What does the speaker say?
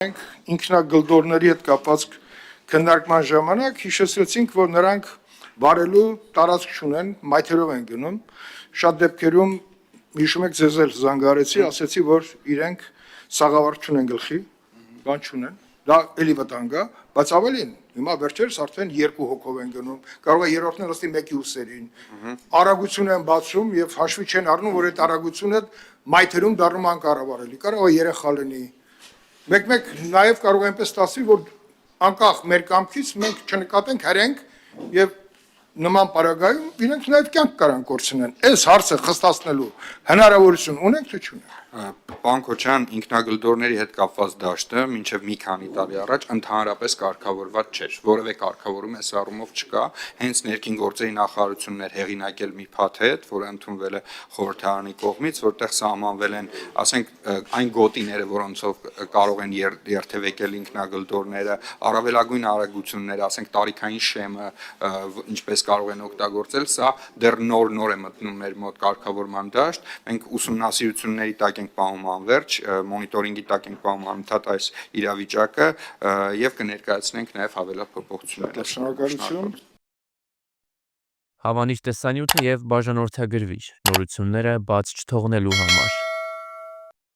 Մենք ինքնագլդորների հետ կապված քննարկման ժամանակ հիշեցրեցինք, որ նրանք վարելու տարածք չունեն, մայթերով են գնում, շատ դեպքերում հիշում եք ձեզ էլ զանգարեցի, ասեցի, որ իրենք սաղավարտ չունեն գլխի, բան չունեն, դա էլի վտանգ է, բայց ավելին, հիմա վերջերս արդեն 2 հոգով են գնում, կարող է երրորդն ըստի մեկի ուսերին, արագություն են բացում եւ հաշվի չեն առնում, որ այդ արագությունը մայթերում դառնում անկառավարելի, կարող է երեխա լինի, մեկ նաև կարող է այնպես ստացվի, որ անկախ մեր կամքից մենք չնկատենք հրենք եւ նման պարագայում իրենք նաև կյանք կարան կորցնեն։ Այս հարցը խստացնելու հնարավորություն ունենք թե չունենք։ Պարոն Քոչարյան, ինքնագլդորների հետ կապված դաշտը մինչև մի քանի տարի առաջ ընդհանրապես կարգավորված չէր, որևէ կարգավորում այս առումով չկա, հենց ներքին գործերի նախարարությունն էր հեղինակել մի փաթեթ, որը ընդունվել է խորհրդարանի կողմից, որտեղ սահմանվել են, ասենք, այն գոտիները, որոնցով կարող են երթևեկել ինքնագլդորները, առավելագույն արագությունները, ասենք տարիքային շեմը, ինչպես կարող են օգտագործել, սա դեռ նոր է մտնում մեր մոտ կարգավորման դաշտ, մենք ուսումնասիրությունների տակ ենք պահում անվերջ, մոնիտորինգի տակ ենք պահում անընդհատ այս իրավիճակը եւ կներկայացնենք նաեւ հավելյալ փոփոխություններ։ Շնորհակալություն։ Հավանիշ տեսանյութը եւ բաժանորդագրվիչ նորությունները բաց չթողնելու համար։